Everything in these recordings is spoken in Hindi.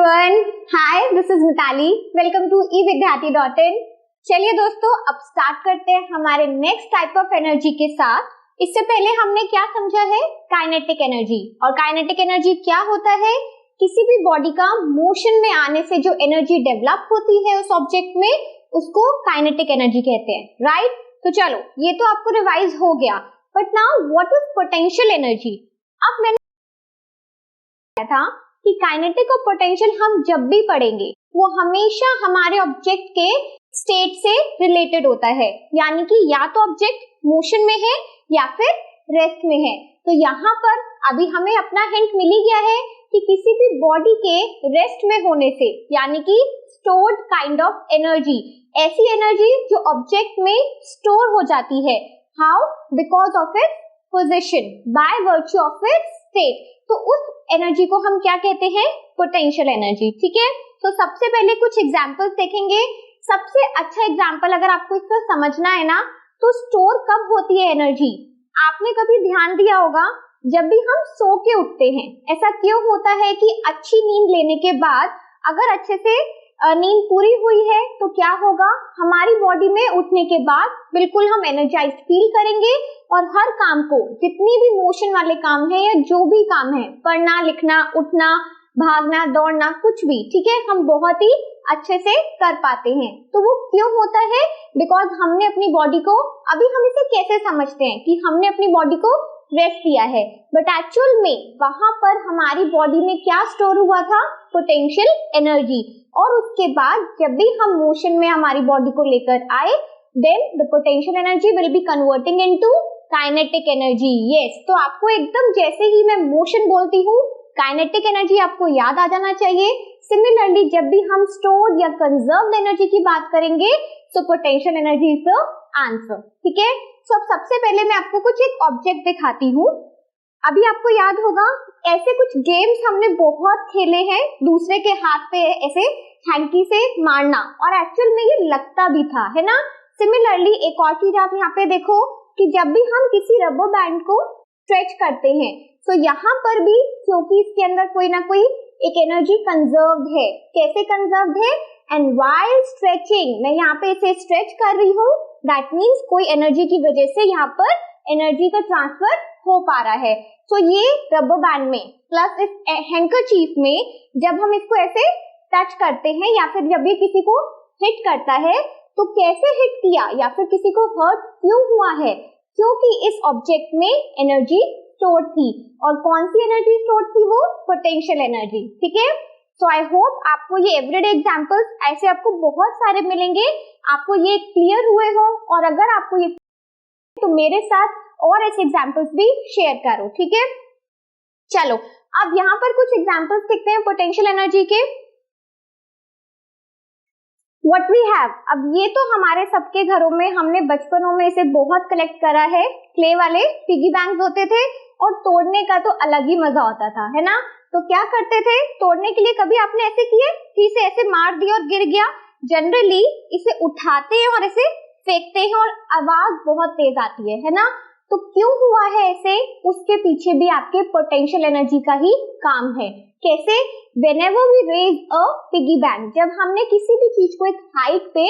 everyone. Hi, this is Mitali. Welcome to evidyarthi.in. चलिए दोस्तों, अब स्टार्ट करते हैं हमारे नेक्स्ट टाइप ऑफ एनर्जी के साथ। इससे पहले हमने क्या समझा है? Kinetic energy. और काइनेटिक एनर्जी क्या होता है? किसी भी बॉडी का मोशन में आने से जो एनर्जी डेवलप होती है उस ऑब्जेक्ट में, उसको काइनेटिक एनर्जी कहते हैं, राइट? तो चलो, ये तो आपको रिवाइज हो गया। But now what is potential energy? अब मैंने था कि काइनेटिक और पोटेंशियल हम जब भी पढ़ेंगे वो हमेशा हमारे ऑब्जेक्ट के स्टेट से रिलेटेड होता है, यानी कि या तो ऑब्जेक्ट मोशन में है या फिर रेस्ट में है। तो यहाँ पर अभी हमें अपना हिंट मिल ही गया है कि किसी भी बॉडी के रेस्ट में होने से, यानी कि स्टोर्ड काइंड ऑफ एनर्जी, ऐसी एनर्जी जो ऑब्जेक्ट में स्टोर हो जाती है। How? Because of its position, by virtue of its state. तो उस एनर्जी को हम क्या कहते हैं? Potential energy. ठीक है, तो सबसे पहले कुछ एग्जांपल्स देखेंगे। सबसे अच्छा एग्जांपल अगर आपको इसका समझना है ना, तो स्टोर कब होती है एनर्जी? आपने कभी ध्यान दिया होगा, जब भी हम सो के उठते हैं, ऐसा क्यों होता है कि अच्छी नींद लेने के बाद अगर अच्छे से नींद पूरी हुई है तो क्या होगा? हमारी बॉडी में उठने के बाद बिल्कुल हम एनर्जाइज्ड फील करेंगे और हर काम को, जितनी भी मोशन वाले काम है या जो भी काम है, पढ़ना, लिखना, उठना, भागना, दौड़ना, कुछ भी, ठीक है, हम बहुत ही अच्छे से कर पाते हैं। तो वो क्यों होता है? बिकॉज हमने अपनी बॉडी को, अभी हम इसे कैसे समझते हैं कि हमने अपनी बॉडी को रेस्ट किया है, बट एक्चुअल में वहां पर हमारी बॉडी में क्या स्टोर हुआ था? Potential energy. और उसके बाद जब भी हम मोशन में हमारी बॉडी को लेकर आए, then the potential energy will be converting into kinetic energy. Yes, तो आपको एकदम जैसे ही मैं मोशन बोलती हूँ, काइनेटिक एनर्जी आपको याद आ जाना चाहिए। सिमिलरली जब भी हम स्टोर्ड या कंजर्व्ड एनर्जी की बात करेंगे, so potential energy is the answer. ठीक है, तो अब सबसे पहले मैं आपको कुछ एक ऑब्जेक्ट दिखाती हूँ। अभी आपको याद होगा, ऐसे कुछ गेम्स हमने बहुत खेले हैं, दूसरे के हाथ पे ऐसे हैंकी से मारना, और एक्चुअल में ये लगता भी था, है ना? सिमिलरली एक और चीज आप यहाँ पे देखो कि जब भी हम किसी रबर बैंड को स्ट्रेच करते हैं, तो यहाँ पर भी क्योंकि इसके अंदर कोई ना कोई एक एनर्जी कंजर्व्ड है। कैसे कंजर्व्ड है? एंड व्हाइल स्ट्रेचिंग, मैं यहाँ पे इसे स्ट्रेच कर रही हूँ, दैट मीन्स कोई एनर्जी की वजह से यहाँ पर एनर्जी का ट्रांसफर हो पा रहा है। तो ये रबर बैंड में प्लस इस हैंकरचीफ में जब हम इसको ऐसे टच करते हैं या फिर जब ये किसी को हिट करता है, तो कैसे हिट किया या फिर किसी को हर्ट क्यों हुआ है? क्योंकि इस ऑब्जेक्ट में एनर्जी स्टोर थी। और कौन सी एनर्जी स्टोर थी? वो पोटेंशियल एनर्जी। ठीक है, सो आई होप आपको ये एवरीडे एग्जांपल्स ऐसे आपको बहुत सारे मिलेंगे, आपको ये क्लियर हुए हो। और अगर आपको ये तो मेरे साथ और ऐसे एग्जांपल्स भी शेयर करो। ठीक है, चलो अब यहाँ पर कुछ एग्जांपल्स देखते हैं पोटेंशियल एनर्जी के। What we have, अब ये तो हमारे सबके घरों में, हमने बचपनों में इसे बहुत कलेक्ट करा है। क्ले वाले पिगी बैंक्स होते थे और तोड़ने का तो अलग ही मजा होता था, है ना? तो क्या करते थे तोड़ने के लिए? कभी आपने ऐसे किए कि इसे ऐसे मार दिया और गिर गया? जनरली इसे उठाते हैं और इसे फेंकते हैं और आवाज बहुत तेज आती है ना? तो क्यों हुआ है ऐसे? उसके पीछे भी आपके पोटेंशियल एनर्जी का ही काम है। कैसे? Whenever we raise a piggy bank, जब हमने किसी भी चीज को एक हाइट पे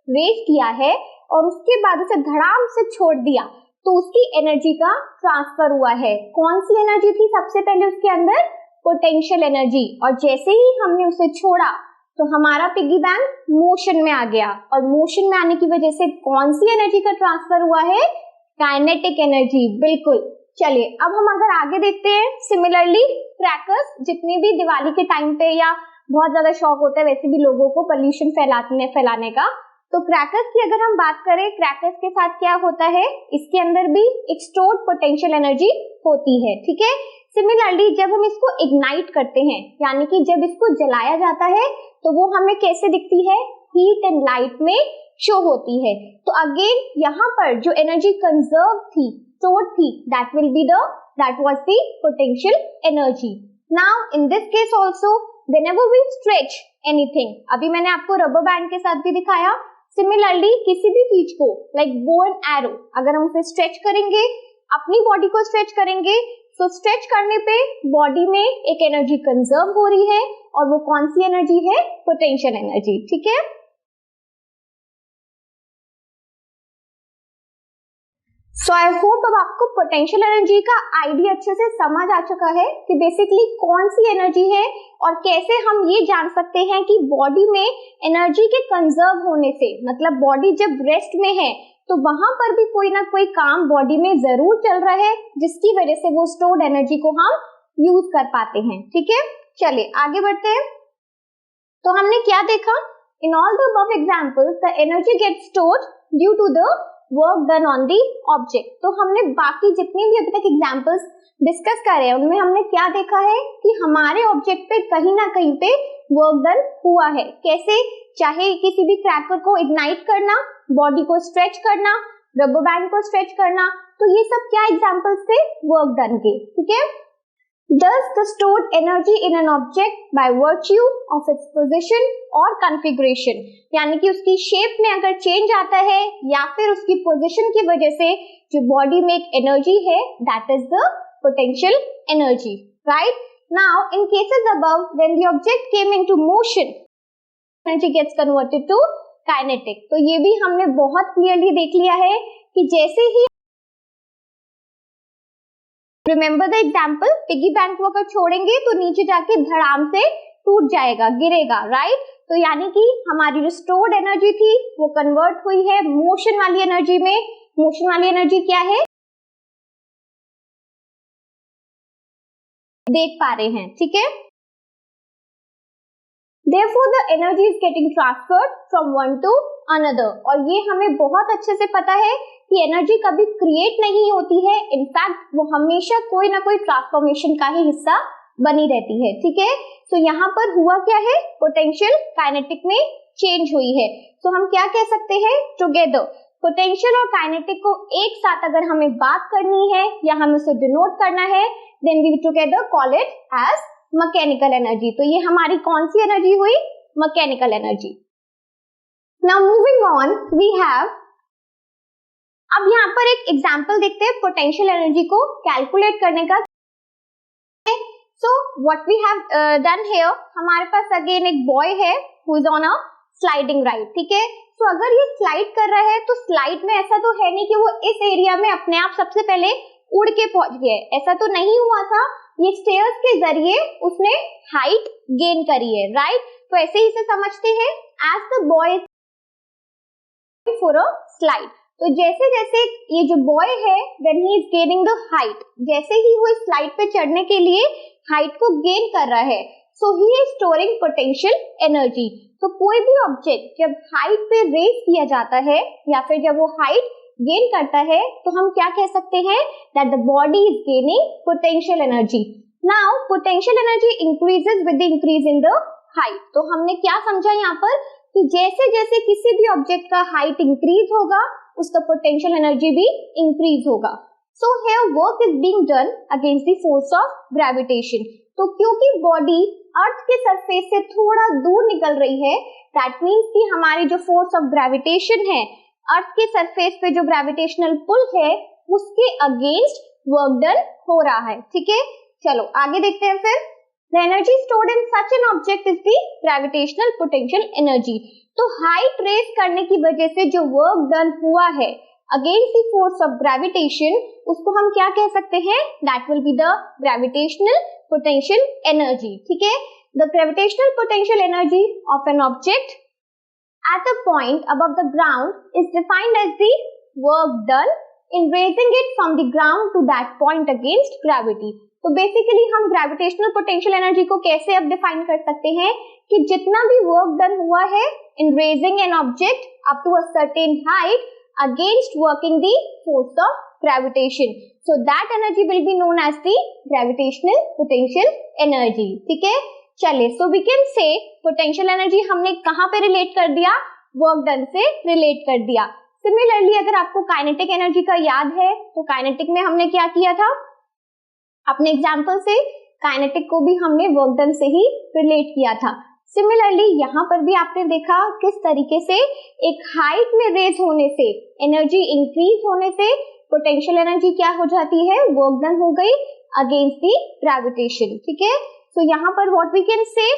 रेज किया है और उसके बाद उसे धड़ाम से छोड़ दिया, तो उसकी एनर्जी का ट्रांसफर हुआ है। कौन सी एनर्जी थी सबसे पहले उसके अंदर? Potential energy. और जैसे ही हमने उसे छोड़ा तो हमारा पिगी बैंक मोशन में आ गया, और मोशन में आने की वजह से कौन सी एनर्जी का ट्रांसफर हुआ है? Kinetic energy. बिल्कुल। चलिए अब हम अगर आगे देखते हैं, सिमिलरली क्रैकर्स, जितने भी दिवाली के टाइम पे या बहुत ज्यादा शौक होता है वैसे भी लोगों को पोल्यूशन फैलाने का, तो क्रैकर्स की अगर हम बात करें, क्रैकर्स के साथ क्या होता है? इसके अंदर भी एक स्टोर्ड पोटेंशियल एनर्जी होती है। ठीक है, सिमिलरली जब हम इसको इग्नाइट करते हैं, यानी कि जब इसको जलाया जाता है, तो वो हमें कैसे दिखती है? हीट एंड लाइट में शो होती है। तो अगेन यहाँ पर जो एनर्जी कंजर्व थी, stored थी, that was the potential energy. Now in this case also, whenever we stretch anything, अभी मैंने आपको रबर बैंड के साथ भी दिखाया, सिमिलरली किसी भी चीज को लाइक बो एंड एरो, अगर हम उसे स्ट्रेच करेंगे, अपनी बॉडी को स्ट्रेच करेंगे, तो स्ट्रेच करने पे बॉडी में एक एनर्जी कंजर्व हो रही है और वो कौन सी एनर्जी है? Potential energy. ठीक है, सो आई होप अब आपको पोटेंशियल एनर्जी का आइडिया अच्छे से समझ आ चुका है कि बेसिकली कौन सी एनर्जी है और कैसे हम ये जान सकते हैं कि बॉडी में एनर्जी के कंजर्व होने से, मतलब बॉडी जब रेस्ट में है तो वहां पर भी कोई ना कोई काम बॉडी में जरूर चल रहा है जिसकी वजह से वो स्टोर्ड एनर्जी को हम यूज कर पाते हैं। ठीक है, चलिए आगे बढ़ते हैं। तो हमने क्या देखा? In all the above examples the energy gets stored due to the work done on the object. तो हमने बाकी जितने भी अभी तक एग्जांपल्स डिस्कस कर रहे हैं उनमें हमने क्या देखा है कि हमारे ऑब्जेक्ट पे कहीं ना कहीं पे वर्क डन हुआ है। कैसे? चाहे किसी भी क्रैकर को इग्नाइट करना, बॉडी को स्ट्रेच करना, रबर बैंड को स्ट्रेच करना, तो ये सब क्या एग्जांपल्स थे? वर्क डन के। ठीक है, Thus, the stored energy in an object by virtue of its position or configuration, यानी कि उसकी शेप में अगर चेंज आता है या फिर उसकी पोजीशन की वजह से जो बॉडी में एक एनर्जी है, that is the potential energy. Right? Now, in cases above, when the object came into motion, energy gets converted to kinetic. तो ये भी हमने बहुत क्लियरली देख लिया है कि जैसे ही remember the example, piggy bank को अगर छोड़ेंगे तो नीचे जाके धड़ाम से टूट जाएगा, गिरेगा। राइट? तो यानी कि हमारी जो स्टोर्ड एनर्जी थी वो कन्वर्ट हुई है मोशन वाली एनर्जी में। मोशन वाली एनर्जी क्या है? देख पा रहे हैं। ठीक है, Therefore, the energy is getting transferred from one to another. और ये हमें बहुत अच्छे से पता है कि एनर्जी कभी क्रिएट नहीं होती है, इनफैक्ट वो हमेशा कोई ना कोई ट्रांसफॉर्मेशन का ही हिस्सा बनी रहती है। ठीक है, तो यहाँ पर हुआ क्या है? पोटेंशियल काइनेटिक में चेंज हुई है। तो हम क्या कह सकते हैं? टुगेदर पोटेंशियल और काइनेटिक को एक साथ अगर हमें बात करनी है या हमें उसे डिनोट करना है, then we together call it as mechanical energy. तो ये हमारी कौन सी एनर्जी हुई? Mechanical energy. Now moving on, we have, अब यहाँ पर एक एग्जांपल देखते हैं पोटेंशियल एनर्जी को कैलकुलेट करने का। So what we have done here, हमारे पास अगेन एक बॉय है who is on a sliding ride. ठीक है, तो अगर ये स्लाइड कर रहा है तो स्लाइड में ऐसा तो है नहीं कि वो इस एरिया में अपने आप सबसे पहले उड़ के पहुंच गया, ऐसा तो नहीं हुआ था। ये स्टेयर्स के जरिए उसने हाइट गेन करी है। राइट? तो ऐसे ही से समझते हैं as the boy for a slide. तो जैसे जैसे ये जो बॉय है when he is gaining the height, जैसे ही वो स्लाइड पे चढ़ने के लिए हाइट को गेन कर रहा है, so he is storing potential energy. तो कोई भी ऑब्जेक्ट जब हाइट पे रेज किया जाता है या फिर जब वो हाइट गेन करता है तो हम क्या कह सकते हैं? That the body is gaining potential energy. Now potential energy increases with the increase in the height. तो हमने क्या समझा यहाँ पर कि जैसे जैसे किसी भी ऑब्जेक्ट का हाइट इंक्रीज होगा उसका पोटेंशियल एनर्जी भी इंक्रीज होगा। So here work is being done against the force of gravitation. तो क्योंकि बॉडी अर्थ के सरफेस से थोड़ा दूर निकल रही है, दैट मीन्स कि हमारी जो फोर्स ऑफ ग्रेविटेशन है, अर्थ के सरफेस पे जो ग्रेविटेशनल पुल है उसके अगेंस्ट वर्क डन हो रहा है। ठीक है, चलो आगे देखते हैं फिर। The energy stored in such an object is the gravitational potential energy. तो हाइट रेज करने की वजह से जो वर्क डन हुआ है against the force of gravitation, उसको हम क्या कह सकते हैं? That will be the gravitational potential energy. ठीक है, the gravitational potential energy of an object at a point above the ground is defined as the work done in raising it from the ground to that point against gravity. तो बेसिकली हम ग्रेविटेशनल पोटेंशियल एनर्जी को कैसे अब डिफाइन कर सकते हैं कि जितना भी वर्क डन हुआ है in raising an object up to a certain height against working the force of gravitation, so that energy will be known as the gravitational potential energy. ठीक है, चलिए, so we can say potential energy हमने कहां पे रिलेट कर दिया? वर्क डन से रिलेट कर दिया। सिमिलरली अगर आपको काइनेटिक एनर्जी का याद है तो काइनेटिक में हमने क्या किया था? अपने एग्जांपल से काइनेटिक को भी हमने वर्क डन से ही रिलेट किया था। सिमिलरली यहाँ पर भी आपने देखा किस तरीके से एक हाइट में रेज होने से, एनर्जी इंक्रीज होने से पोटेंशियल एनर्जी क्या हो जाती है? वर्क डन हो गई अगेंस्ट द ग्रेविटेशन। ठीक है, तो यहाँ पर what we can say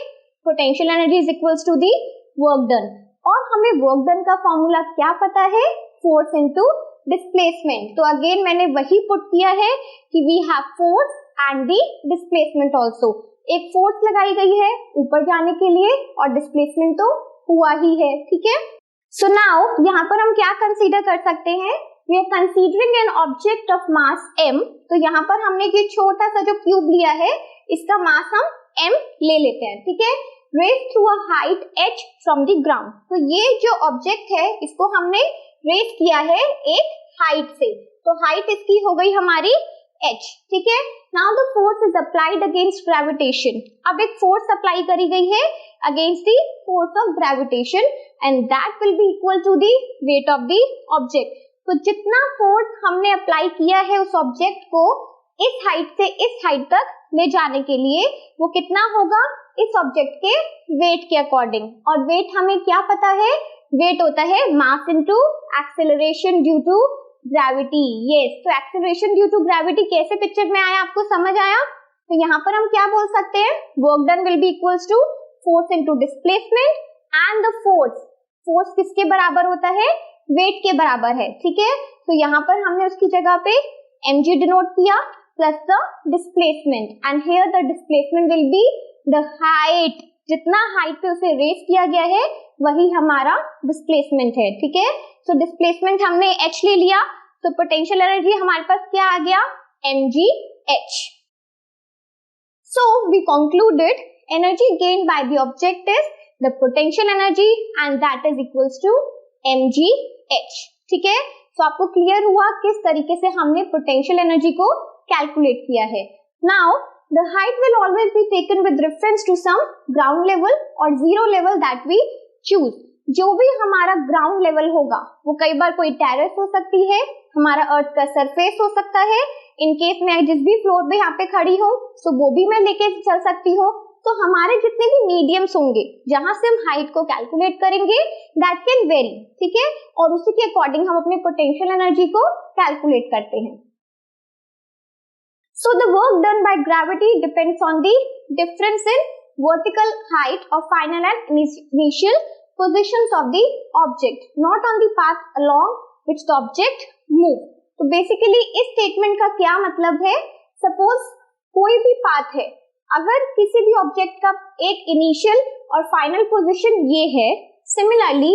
potential energy is equals to the work done. और हमें वर्क डन का फॉर्मूला क्या पता है, फोर्स इनटू डिस्प्लेसमेंट। तो अगेन मैंने वही पुट किया है कि we have force and the displacement also. एक फोर्स लगाई गई है ऊपर जाने के लिए और डिस्प्लेसमेंट तो हुआ ही है, ठीक है। सो नाउ यहाँ पर हम क्या कंसीडर कर सकते हैं, we are considering an object of mass m। तो यहाँ पर हमने ये छोटा सा जो क्यूब लिया है इसका मास हम m ले लेते हैं, ठीक है। Raise through a height h from the ground. तो ये जो ऑब्जेक्ट है इसको हमने रेज किया है एक हाइट से, तो हाइट इसकी हो गई हमारी h, ठीक है। Now the force is applied against gravitation. अब एक फोर्स अप्लाई करी गई है against the force of gravitation and that will be equal to the weight of the object. तो जितना फोर्स हमने अप्लाई किया है उस ऑब्जेक्ट को इस हाइट से इस हाइट तक ले जाने के लिए वो कितना होगा, इस ऑब्जेक्ट के वेट के अकॉर्डिंग। और वेट हमें क्या पता है, वेट होता है mass into acceleration due to gravity. Yes, तो एक्सेलरेशन ड्यू टू ग्रेविटी कैसे पिक्चर में आया, आपको समझ आया। तो यहाँ पर हम क्या बोल सकते हैं, work done will be equals to force into displacement and the force किसके बराबर होता है, वेट के बराबर है, ठीक है। तो यहाँ पर हमने उसकी जगह पे mg डिनोट किया plus the displacement and here the displacement will be the height. जितना हाइट पे उसे रेज किया गया है वही हमारा डिस्प्लेसमेंट है, ठीक है। तो डिस्प्लेसमेंट हमने h ले लिया, तो पोटेंशियल एनर्जी हमारे पास क्या आ गया, mgh। So we concluded energy gained by the object is the potential energy and that is equals to mgh, ठीक है। तो आपको क्लियर हुआ किस तरीके से हमने पोटेंशियल एनर्जी को कैलकुलेट किया है। Now the height will always be taken with reference to some ground level और zero level that we choose. जो भी हमारा ग्राउंड लेवल होगा वो कई बार कोई टेरेस हो सकती है, हमारा अर्थ का सरफेस हो सकता है, इन केस मैं जिस भी फ्लोर पे यहाँ पे खड़ी हूँ तो वो भी मैं लेके चल सकती हूँ। तो हमारे जितने भी मीडियम्स होंगे जहां से हम हाइट को कैलकुलेट करेंगे दैट कैन वेरी, ठीक है। और उसी के अकॉर्डिंग हम अपने पोटेंशियल एनर्जी को कैलकुलेट करते हैं। So the work done by gravity depends on the difference in vertical height और final and initial positions of the object, not on the path along which the object move. तो बेसिकली इस स्टेटमेंट का क्या मतलब है, सपोज कोई भी पाथ है, अगर किसी भी ऑब्जेक्ट का एक इनिशियल और फाइनल पोजीशन ये है, सिमिलरली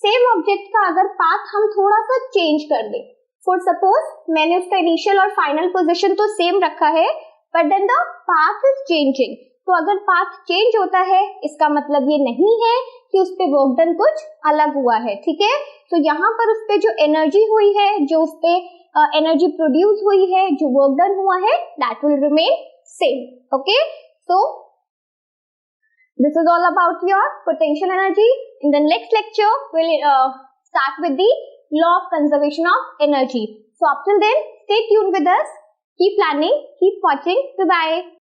सेम ऑब्जेक्ट का अगर पाथ हम थोड़ा सा चेंज कर दें, फॉर सपोज मैंने उसका इनिशियल और फाइनल पोजीशन तो सेम रखा है but then the path is changing. तो अगर पाथ चेंज होता है इसका मतलब ये नहीं है कि उस पे वर्क डन कुछ अलग हुआ है, ठीक है। तो यहाँ पर उस पे जो एनर्जी हुई है, जो उस पे एनर्जी प्रोड्यूस हुई है, जो वर्क डन हुआ है, that will remain same. Okay, so this is all about your potential energy. In the next lecture we'll start with the law of conservation of energy. So up till then stay tuned with us, keep learning, keep watching. Bye bye.